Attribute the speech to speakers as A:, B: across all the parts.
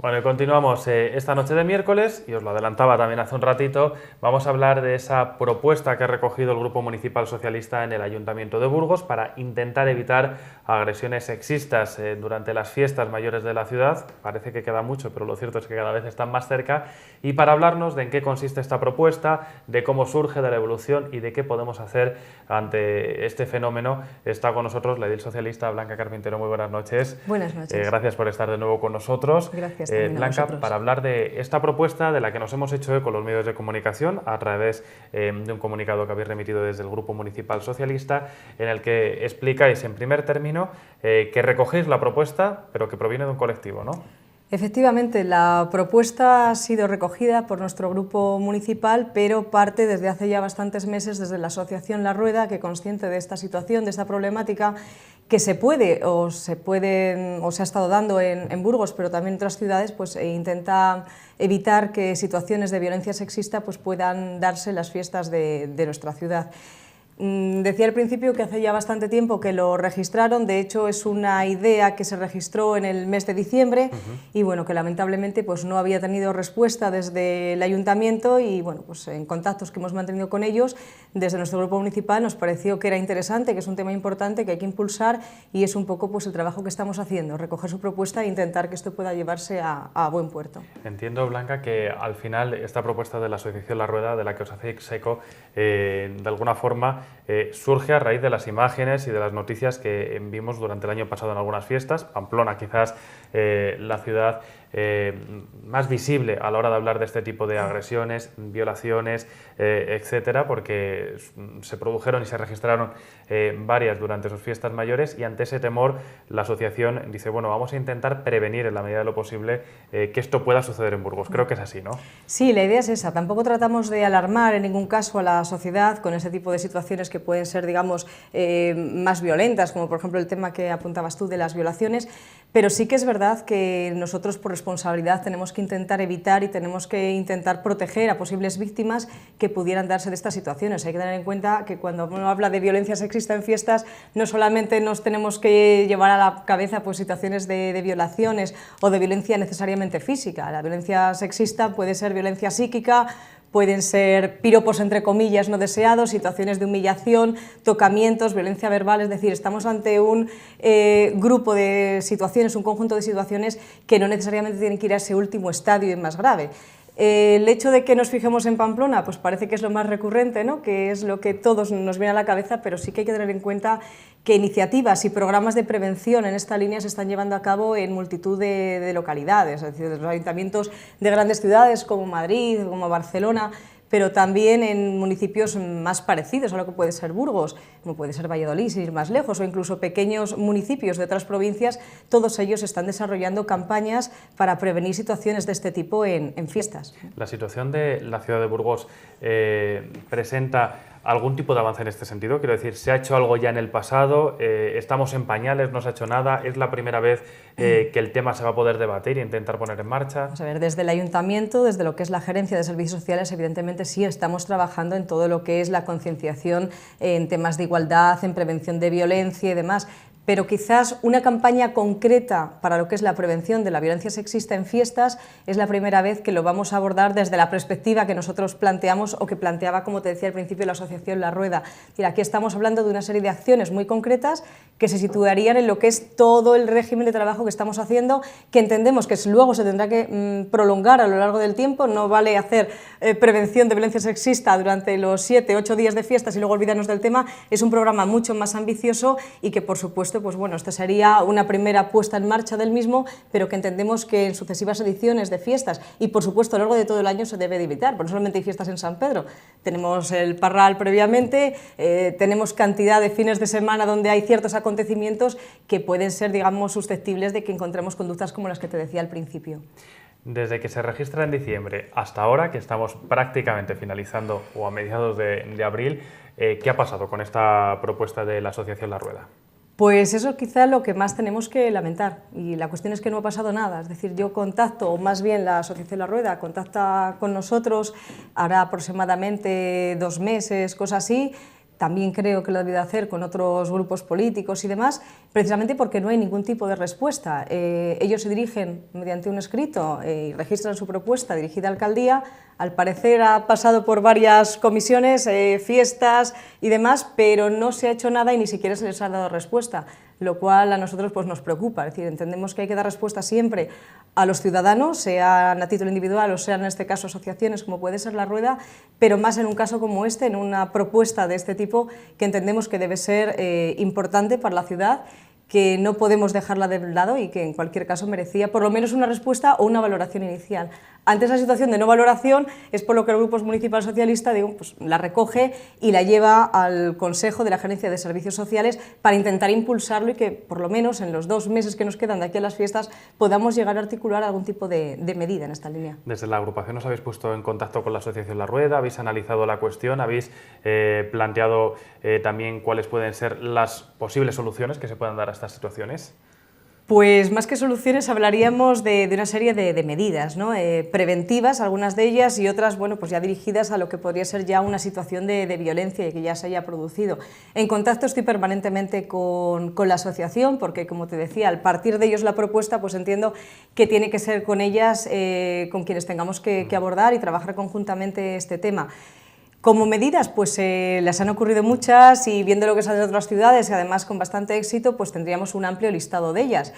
A: Bueno, y continuamos esta noche de miércoles, y os lo adelantaba también hace un ratito, vamos a hablar de esa propuesta que ha recogido el Grupo Municipal Socialista en el Ayuntamiento de Burgos para intentar evitar agresiones sexistas durante las fiestas mayores de la ciudad. Parece que queda mucho, pero lo cierto es que cada vez están más cerca. Y para hablarnos de en qué consiste esta propuesta, de cómo surge, de la evolución y de qué podemos hacer ante este fenómeno, está con nosotros la edil socialista Blanca Carpintero. Muy buenas noches.
B: Buenas noches.
A: Gracias por estar de nuevo con nosotros.
B: Gracias.
A: Blanca, para hablar de esta propuesta de la que nos hemos hecho eco los medios de comunicación a través de un comunicado que habéis remitido desde el Grupo Municipal Socialista, en el que explicáis en primer término que recogéis la propuesta, pero que proviene de un colectivo, ¿no?
B: Efectivamente, la propuesta ha sido recogida por nuestro grupo municipal, pero parte desde hace ya bastantes meses desde la asociación La Rueda, que consciente de esta situación, de esta problemática, que se ha estado dando en Burgos, pero también en otras ciudades, pues intenta evitar que situaciones de violencia sexista pues puedan darse en las fiestas de nuestra ciudad. Decía al principio que hace ya bastante tiempo que lo registraron, de hecho es una idea que se registró en el mes de diciembre y bueno, que lamentablemente pues no había tenido respuesta desde el ayuntamiento y bueno, pues en contactos que hemos mantenido con ellos, desde nuestro grupo municipal nos pareció que era interesante, que es un tema importante que hay que impulsar y es un poco pues el trabajo que estamos haciendo, recoger su propuesta e intentar que esto pueda llevarse a buen puerto.
A: Entiendo, Blanca, que al final esta propuesta de la Asociación La Rueda, de la que os hacéis eco, de alguna forma surge a raíz de las imágenes y de las noticias que vimos durante el año pasado en algunas fiestas. Pamplona, quizás la ciudad más visible a la hora de hablar de este tipo de agresiones, violaciones, etcétera, porque se produjeron y se registraron varias durante sus fiestas mayores, y ante ese temor la asociación dice, bueno, vamos a intentar prevenir en la medida de lo posible que esto pueda suceder en Burgos. Creo que es así, ¿no?
B: Sí, la idea es esa. Tampoco tratamos de alarmar en ningún caso a la sociedad con ese tipo de situaciones que pueden ser, digamos, más violentas, como por ejemplo el tema que apuntabas tú de las violaciones, pero sí que es verdad que nosotros por responsabilidad tenemos que intentar evitar y tenemos que intentar proteger a posibles víctimas que pudieran darse de estas situaciones. Hay que tener en cuenta que cuando uno habla de violencia sexista en fiestas, no solamente nos tenemos que llevar a la cabeza pues, situaciones de violaciones o de violencia necesariamente física. La violencia sexista puede ser violencia psíquica, pueden ser piropos entre comillas no deseados, situaciones de humillación, tocamientos, violencia verbal, es decir, estamos ante un grupo de situaciones, un conjunto de situaciones que no necesariamente tienen que ir a ese último estadio y más grave. El hecho de que nos fijemos en Pamplona, pues parece que es lo más recurrente, ¿no? Que es lo que todos nos viene a la cabeza, pero sí que hay que tener en cuenta que iniciativas y programas de prevención en esta línea se están llevando a cabo en multitud de localidades, es decir, de los ayuntamientos de grandes ciudades como Madrid, como Barcelona, pero también en municipios más parecidos a lo que puede ser Burgos, como puede ser Valladolid, sin ir más lejos, o incluso pequeños municipios de otras provincias, todos ellos están desarrollando campañas para prevenir situaciones de este tipo en fiestas.
A: La situación de la ciudad de Burgos presenta algún tipo de avance en este sentido, quiero decir, ¿se ha hecho algo ya en el pasado? ¿Estamos en pañales? ¿No se ha hecho nada? ¿Es la primera vez que el tema se va a poder debatir e intentar poner en marcha?
B: Vamos a ver, desde el ayuntamiento, desde lo que es la gerencia de servicios sociales, evidentemente sí estamos trabajando en todo lo que es la concienciación en temas de igualdad, en prevención de violencia y demás, pero quizás una campaña concreta para lo que es la prevención de la violencia sexista en fiestas es la primera vez que lo vamos a abordar desde la perspectiva que nosotros planteamos o que planteaba, como te decía al principio, la asociación La Rueda. Y aquí estamos hablando de una serie de acciones muy concretas que se situarían en lo que es todo el régimen de trabajo que estamos haciendo, que entendemos que luego se tendrá que prolongar a lo largo del tiempo. No vale hacer prevención de violencia sexista durante los 7, 8 días de fiestas y luego olvidarnos del tema. Es un programa mucho más ambicioso y que, por supuesto, pues bueno, esta sería una primera puesta en marcha del mismo, pero que entendemos que en sucesivas ediciones de fiestas y, por supuesto, a lo largo de todo el año se debe de evitar, porque no solamente hay fiestas en San Pedro, tenemos el Parral previamente, tenemos cantidad de fines de semana donde hay ciertos acontecimientos que pueden ser, digamos, susceptibles de que encontremos conductas como las que te decía al principio.
A: Desde que se registra en diciembre hasta ahora, que estamos prácticamente finalizando o a mediados de abril, ¿qué ha pasado con esta propuesta de la Asociación La Rueda?
B: Pues eso quizá es lo que más tenemos que lamentar, y la cuestión es que no ha pasado nada. Es decir, yo contacto, o más bien la Asociación La Rueda contacta con nosotros, hará aproximadamente 2 meses, cosas así, también creo que lo ha debido hacer con otros grupos políticos y demás, precisamente porque no hay ningún tipo de respuesta. Ellos se dirigen mediante un escrito y registran su propuesta dirigida a la alcaldía. Al parecer ha pasado por varias comisiones, fiestas y demás, pero no se ha hecho nada y ni siquiera se les ha dado respuesta, lo cual a nosotros pues, nos preocupa. Es decir, entendemos que hay que dar respuesta siempre a los ciudadanos, sean a título individual o sean en este caso asociaciones como puede ser La Rueda, pero más en un caso como este, en una propuesta de este tipo que entendemos que debe ser importante para la ciudad, que no podemos dejarla de lado y que en cualquier caso merecía por lo menos una respuesta o una valoración inicial. Ante esa situación de no valoración es por lo que el Grupo Municipal Socialista pues, la recoge y la lleva al Consejo de la Gerencia de Servicios Sociales para intentar impulsarlo y que por lo menos en los 2 meses que nos quedan de aquí a las fiestas podamos llegar a articular algún tipo de medida en esta línea.
A: Desde la agrupación os habéis puesto en contacto con la Asociación La Rueda, habéis analizado la cuestión, habéis planteado también cuáles pueden ser las posibles soluciones que se puedan dar a estas situaciones.
B: Pues más que soluciones hablaríamos de una serie de medidas, ¿no? Preventivas, algunas de ellas, y otras bueno, pues ya dirigidas a lo que podría ser ya una situación de violencia y que ya se haya producido. En contacto estoy permanentemente con la asociación porque, como te decía, al partir de ellos la propuesta, pues entiendo que tiene que ser con ellas con quienes tengamos que abordar y trabajar conjuntamente este tema. Como medidas, pues las han ocurrido muchas y viendo lo que sale de otras ciudades y además con bastante éxito, pues tendríamos un amplio listado de ellas.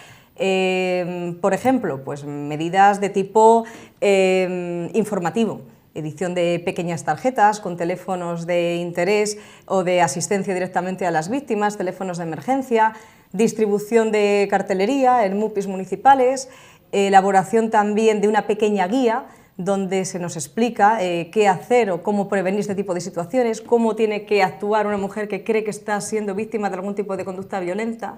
B: Por ejemplo, pues medidas de tipo informativo, edición de pequeñas tarjetas con teléfonos de interés o de asistencia directamente a las víctimas, teléfonos de emergencia, distribución de cartelería en MUPIs municipales, elaboración también de una pequeña guía donde se nos explica qué hacer o cómo prevenir este tipo de situaciones, cómo tiene que actuar una mujer que cree que está siendo víctima de algún tipo de conducta violenta,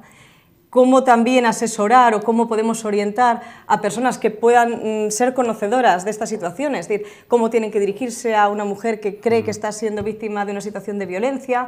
B: cómo también asesorar o cómo podemos orientar a personas que puedan ser conocedoras de estas situaciones, es decir, cómo tienen que dirigirse a una mujer que cree que está siendo víctima de una situación de violencia.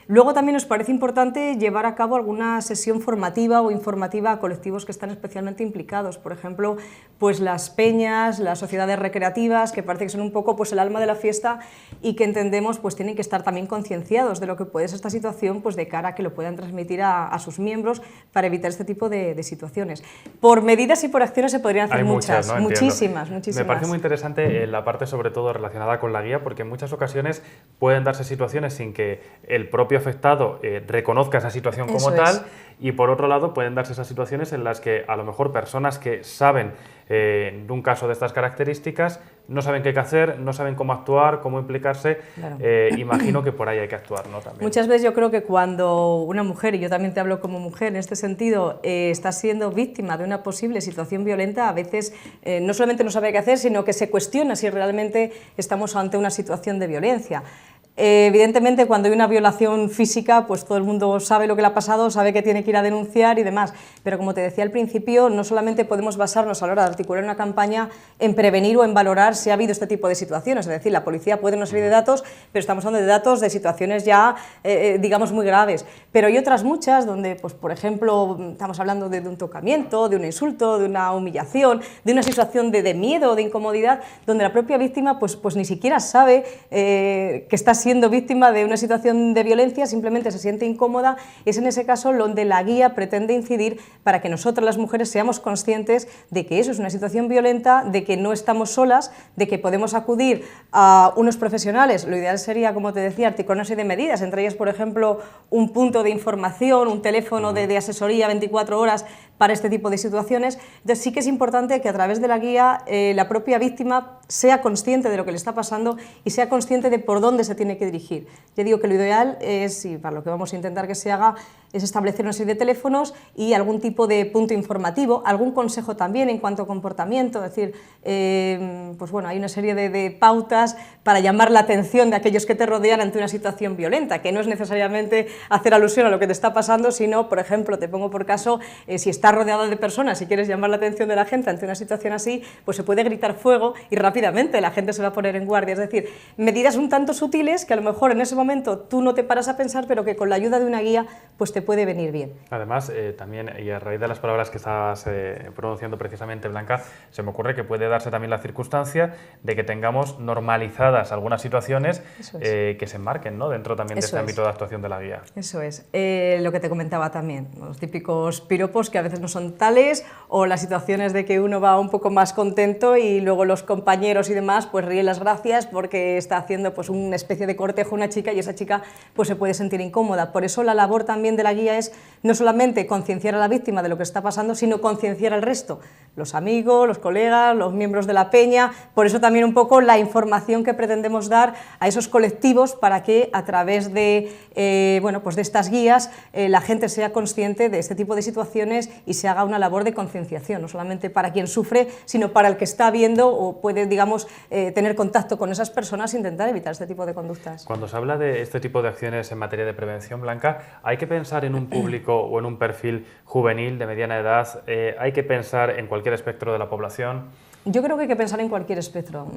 B: Luego también nos parece importante llevar a cabo alguna sesión formativa o informativa a colectivos que están especialmente implicados, por ejemplo, pues las peñas, las sociedades recreativas, que parece que son un poco pues el alma de la fiesta y que entendemos pues tienen que estar también concienciados de lo que puede ser esta situación pues de cara a que lo puedan transmitir a sus miembros para evitar este tipo de situaciones. Por medidas y por acciones se podrían hacer muchas, ¿no? Muchísimas.
A: Me parece muy interesante la parte sobre todo relacionada con la guía, porque en muchas ocasiones pueden darse situaciones sin que el propio afectado reconozca esa situación como tal, y por otro lado pueden darse esas situaciones en las que a lo mejor personas que saben de un caso de estas características no saben qué hacer, no saben cómo actuar, cómo implicarse. Claro. Imagino que por ahí hay que actuar, ¿no? También.
B: Muchas veces yo creo que cuando una mujer, y yo también te hablo como mujer en este sentido, está siendo víctima de una posible situación violenta, a veces no solamente no sabe qué hacer, sino que se cuestiona si realmente estamos ante una situación de violencia. Evidentemente, cuando hay una violación física, pues todo el mundo sabe lo que le ha pasado, sabe que tiene que ir a denunciar y demás, pero como te decía al principio, no solamente podemos basarnos a la hora de articular una campaña en prevenir o en valorar si ha habido este tipo de situaciones, es decir, la policía puede una serie de datos, pero estamos hablando de datos de situaciones ya, digamos, muy graves, pero hay otras muchas donde, pues por ejemplo, estamos hablando de un tocamiento, de un insulto, de una humillación, de una situación de miedo o de incomodidad, donde la propia víctima pues ni siquiera sabe que está siendo víctima de una situación de violencia, simplemente se siente incómoda. Es en ese caso donde la guía pretende incidir para que nosotras las mujeres seamos conscientes de que eso es una situación violenta, de que no estamos solas, de que podemos acudir a unos profesionales. Lo ideal sería, como te decía, articular una serie de medidas, entre ellas, por ejemplo, un punto de información, un teléfono de asesoría 24 horas para este tipo de situaciones. Entonces sí que es importante que a través de la guía la propia víctima sea consciente de lo que le está pasando y sea consciente de por dónde se tiene que dirigir. Ya digo que lo ideal es, y para lo que vamos a intentar que se haga, es establecer una serie de teléfonos y algún tipo de punto informativo, algún consejo también en cuanto a comportamiento, es decir, pues bueno, hay una serie de pautas para llamar la atención de aquellos que te rodean ante una situación violenta, que no es necesariamente hacer alusión a lo que te está pasando, sino, por ejemplo, te pongo por caso, si estás estás rodeado de personas y quieres llamar la atención de la gente ante una situación así, pues se puede gritar fuego y rápidamente la gente se va a poner en guardia. Es decir, medidas un tanto sutiles que a lo mejor en ese momento tú no te paras a pensar, pero que con la ayuda de una guía pues te puede venir bien.
A: Además, también, y a raíz de las palabras que estabas pronunciando precisamente, Blanca, se me ocurre que puede darse también la circunstancia de que tengamos normalizadas algunas situaciones que se enmarquen, ¿no?, dentro también de este ámbito de actuación de la guía.
B: Eso es. Lo que te comentaba también, los típicos piropos que a veces no son tales, o las situaciones de que uno va un poco más contento y luego los compañeros y demás pues ríen las gracias porque está haciendo pues una especie de cortejo a una chica y esa chica pues se puede sentir incómoda. Por eso la labor también de la guía es no solamente concienciar a la víctima de lo que está pasando, sino concienciar al resto, los amigos, los colegas, los miembros de la peña. Por eso también un poco la información que pretendemos dar a esos colectivos para que a través de, bueno, pues de estas guías la gente sea consciente de este tipo de situaciones y se haga una labor de concienciación, no solamente para quien sufre, sino para el que está viendo o puede, digamos, tener contacto con esas personas e intentar evitar este tipo de conductas.
A: Cuando se habla de este tipo de acciones en materia de prevención, Blanca, ¿hay que pensar en un público o en un perfil juvenil de mediana edad? ¿Hay que pensar en cualquier espectro de la población?
B: Yo creo que hay que pensar en cualquier espectro.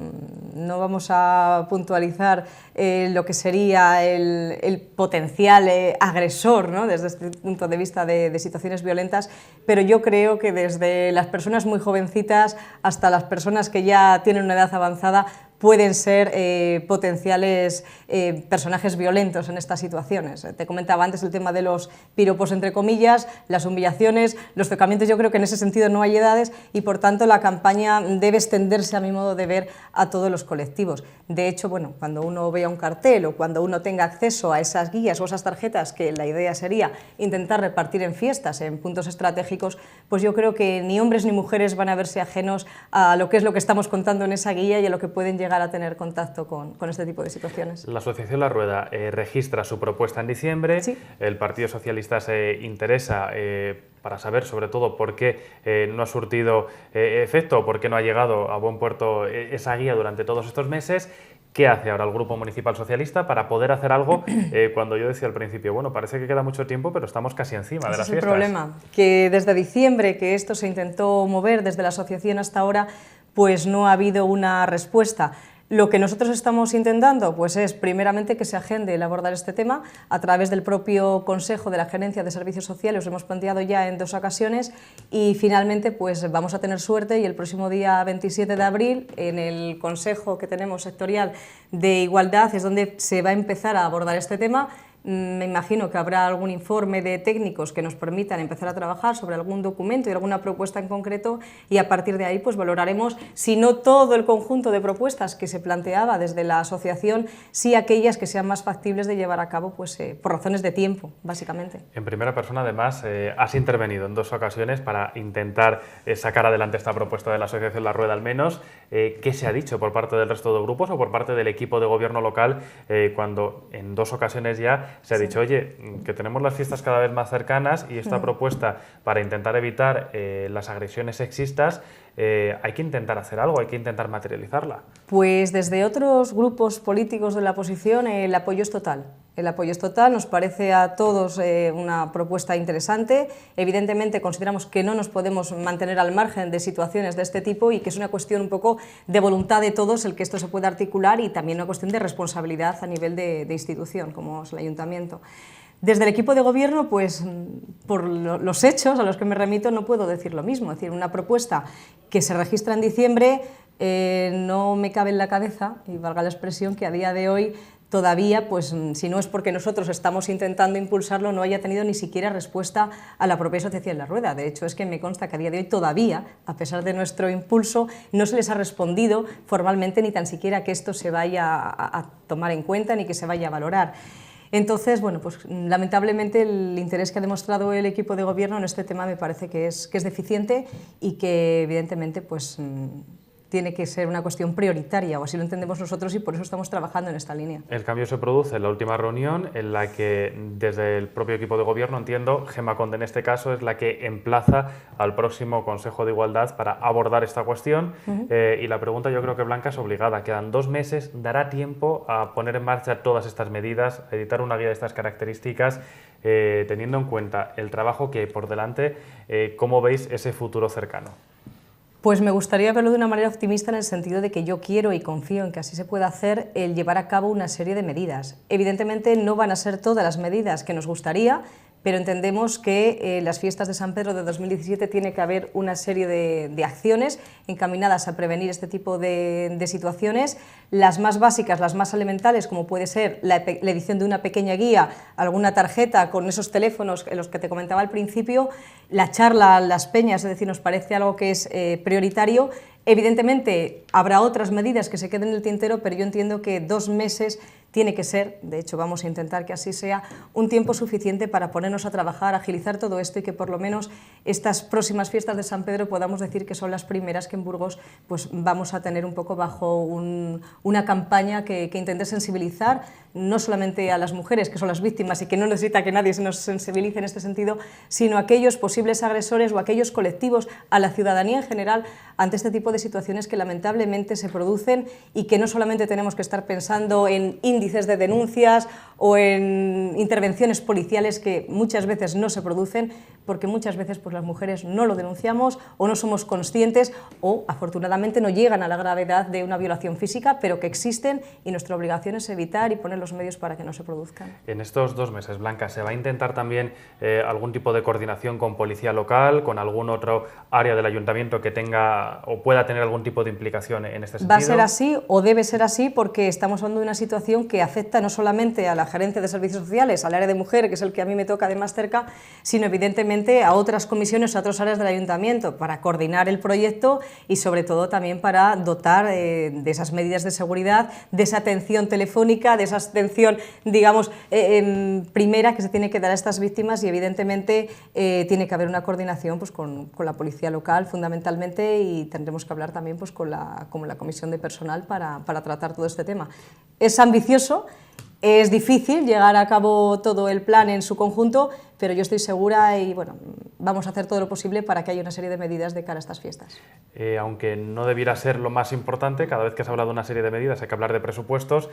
B: No vamos a puntualizar lo que sería el potencial agresor, ¿no?, desde este punto de vista de situaciones violentas, pero yo creo que desde las personas muy jovencitas hasta las personas que ya tienen una edad avanzada pueden ser potenciales personajes violentos en estas situaciones. Te comentaba antes el tema de los piropos entre comillas, las humillaciones, los tocamientos. Yo creo que en ese sentido no hay edades y por tanto la campaña debe extenderse, a mi modo de ver, a todos los colectivos. De hecho, bueno, cuando uno vea un cartel o cuando uno tenga acceso a esas guías o esas tarjetas, que la idea sería intentar repartir en fiestas, en puntos estratégicos, pues yo creo que ni hombres ni mujeres van a verse ajenos a lo que es lo que estamos contando en esa guía y a lo que pueden llegar a tener contacto con este tipo de situaciones.
A: La Asociación La Rueda registra su propuesta en diciembre.
B: Sí.
A: El Partido Socialista se interesa para saber sobre todo por qué no ha surtido efecto o por qué no ha llegado a buen puerto esa guía durante todos estos meses. ¿Qué hace ahora el Grupo Municipal Socialista para poder hacer algo cuando yo decía al principio, bueno, parece que queda mucho tiempo, pero estamos casi encima de las fiestas?
B: Ese es el problema, que desde diciembre, que esto se intentó mover desde la asociación hasta ahora, pues no ha habido una respuesta. Lo que nosotros estamos intentando pues es primeramente que se agende el abordar este tema a través del propio Consejo de la Gerencia de Servicios Sociales. Lo hemos planteado ya en 2 ocasiones y finalmente pues vamos a tener suerte y el próximo día 27 de abril en el Consejo que tenemos sectorial de Igualdad es donde se va a empezar a abordar este tema. Me imagino que habrá algún informe de técnicos que nos permitan empezar a trabajar sobre algún documento y alguna propuesta en concreto y a partir de ahí pues valoraremos, si no todo el conjunto de propuestas que se planteaba desde la asociación, sí aquellas que sean más factibles de llevar a cabo pues, por razones de tiempo, básicamente.
A: En primera persona, además, has intervenido en 2 ocasiones para intentar sacar adelante esta propuesta de la Asociación La Rueda al menos. ¿Qué se ha dicho por parte del resto de grupos o por parte del equipo de gobierno local cuando en 2 ocasiones ya se ha dicho, oye, que tenemos las fiestas cada vez más cercanas y esta propuesta para intentar evitar las agresiones sexistas, hay que intentar hacer algo, hay que intentar materializarla?
B: Pues desde otros grupos políticos de la oposición el apoyo es total. El apoyo es total, nos parece a todos una propuesta interesante. Evidentemente consideramos que no nos podemos mantener al margen de situaciones de este tipo y que es una cuestión un poco de voluntad de todos el que esto se pueda articular y también una cuestión de responsabilidad a nivel de institución, como es el Ayuntamiento. Desde el equipo de gobierno, pues por los hechos a los que me remito no puedo decir lo mismo. Es decir, una propuesta que se registra en diciembre no me cabe en la cabeza, y valga la expresión, que a día de hoy todavía, pues si no es porque nosotros estamos intentando impulsarlo, no haya tenido ni siquiera respuesta a la propia Asociación La Rueda. De hecho, es que me consta que a día de hoy todavía, a pesar de nuestro impulso, no se les ha respondido formalmente ni tan siquiera que esto se vaya a tomar en cuenta ni que se vaya a valorar. Entonces, bueno, pues lamentablemente el interés que ha demostrado el equipo de gobierno en este tema me parece que es deficiente y que evidentemente pues tiene que ser una cuestión prioritaria, o así lo entendemos nosotros, y por eso estamos trabajando en esta línea.
A: El cambio se produce en la última reunión, en la que desde el propio equipo de gobierno, entiendo, Gemma Conde en este caso es la que emplaza al próximo Consejo de Igualdad para abordar esta cuestión. Y la pregunta, yo creo que Blanca, es obligada. Quedan 2 meses, ¿dará tiempo a poner en marcha todas estas medidas, a editar una guía de estas características, teniendo en cuenta el trabajo que hay por delante? ¿Cómo veis ese futuro cercano?
B: Pues me gustaría verlo de una manera optimista, en el sentido de que yo quiero y confío en que así se pueda hacer, el llevar a cabo una serie de medidas. Evidentemente no van a ser todas las medidas que nos gustaría, pero entendemos que las fiestas de San Pedro de 2017 tiene que haber una serie de acciones encaminadas a prevenir este tipo de situaciones, las más básicas, las más elementales, como puede ser la edición de una pequeña guía, alguna tarjeta con esos teléfonos en los que te comentaba al principio, la charla, las peñas, es decir, nos parece algo que es prioritario. Evidentemente habrá otras medidas que se queden en el tintero, pero yo entiendo que 2 meses tiene que ser, de hecho vamos a intentar que así sea, un tiempo suficiente para ponernos a trabajar, agilizar todo esto, y que por lo menos estas próximas fiestas de San Pedro podamos decir que son las primeras que en Burgos pues vamos a tener un poco bajo una campaña que intente sensibilizar no solamente a las mujeres, que son las víctimas y que no necesita que nadie se nos sensibilice en este sentido, sino a aquellos posibles agresores o aquellos colectivos, a la ciudadanía en general, ante este tipo de situaciones que lamentablemente se producen, y que no solamente tenemos que estar pensando en índices de denuncias o en intervenciones policiales que muchas veces no se producen, porque muchas veces pues, las mujeres no lo denunciamos o no somos conscientes, o afortunadamente no llegan a la gravedad de una violación física, pero que existen, y nuestra obligación es evitar y poner los medios para que no se produzcan.
A: En estos 2 meses, Blanca, ¿se va a intentar también algún tipo de coordinación con policía local, con algún otro área del ayuntamiento que tenga o pueda tener algún tipo de implicación en este sentido?
B: Va a ser así, o debe ser así, porque estamos hablando de una situación que afecta no solamente a la gerencia de servicios sociales, al área de mujer, que es el que a mí me toca de más cerca, sino evidentemente a otras comisiones, a otras áreas del ayuntamiento, para coordinar el proyecto y sobre todo también para dotar de esas medidas de seguridad, de esa atención telefónica, de esa atención, digamos, primera que se tiene que dar a estas víctimas, y evidentemente tiene que haber una coordinación pues, con la policía local fundamentalmente, y tendremos que hablar también pues, con la comisión de personal para tratar todo este tema. Es ambicioso, es difícil llegar a cabo todo el plan en su conjunto, pero yo estoy segura y bueno, vamos a hacer todo lo posible para que haya una serie de medidas de cara a estas fiestas.
A: Aunque no debiera ser lo más importante, cada vez que se habla de una serie de medidas hay que hablar de presupuestos.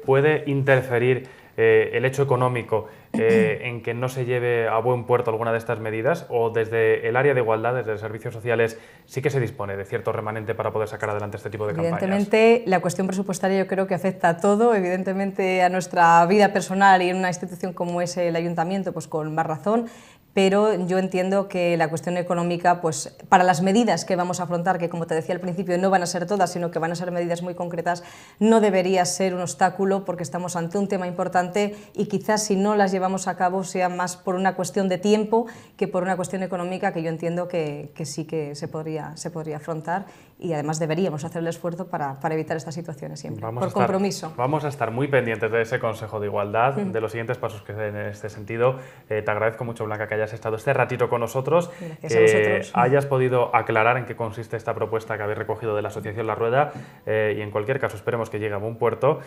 A: ¿Puede interferir el hecho económico en que no se lleve a buen puerto alguna de estas medidas, o desde el área de igualdad, desde servicios sociales, sí que se dispone de cierto remanente para poder sacar adelante este tipo de campañas?
B: Evidentemente, la cuestión presupuestaria yo creo que afecta a todo, evidentemente a nuestra vida personal, y en una institución como es el ayuntamiento, pues con más razón. Pero yo entiendo que la cuestión económica, pues para las medidas que vamos a afrontar, que como te decía al principio no van a ser todas, sino que van a ser medidas muy concretas, no debería ser un obstáculo, porque estamos ante un tema importante, y quizás si no las llevamos a cabo sea más por una cuestión de tiempo que por una cuestión económica, que yo entiendo que sí que se podría afrontar, y además deberíamos hacer el esfuerzo para evitar estas situaciones siempre, por compromiso.
A: Vamos a estar muy pendientes de ese Consejo de Igualdad, de los siguientes pasos que den en este sentido. Te agradezco mucho, Blanca, que hayas estado este ratito con nosotros,
B: que
A: hayas podido aclarar en qué consiste esta propuesta que habéis recogido de la Asociación La Rueda, y en cualquier caso esperemos que llegue a buen puerto,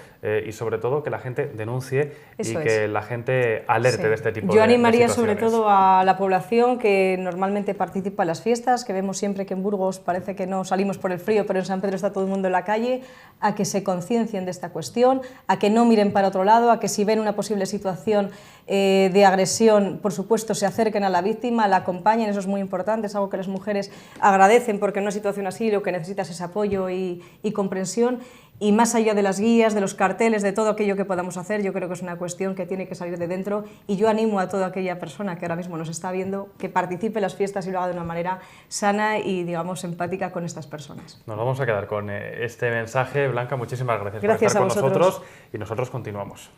A: y sobre todo que la gente denuncie que la gente alerte de este tipo de situaciones.
B: Yo animaría sobre todo a la población que normalmente participa en las fiestas, que vemos siempre que en Burgos parece que no salimos por el frío, pero en San Pedro está todo el mundo en la calle, a que se conciencien de esta cuestión, a que no miren para otro lado, a que si ven una posible situación de agresión, por supuesto, se acerquen a la víctima, la acompañen. Eso es muy importante, es algo que las mujeres agradecen, porque en una situación así lo que necesitas es apoyo y comprensión. Y más allá de las guías, de los carteles, de todo aquello que podamos hacer, yo creo que es una cuestión que tiene que salir de dentro, y yo animo a toda aquella persona que ahora mismo nos está viendo que participe en las fiestas y lo haga de una manera sana y, digamos, empática con estas personas.
A: Nos vamos a quedar con este mensaje. Blanca, muchísimas gracias
B: por estar
A: con nosotros, y nosotros continuamos.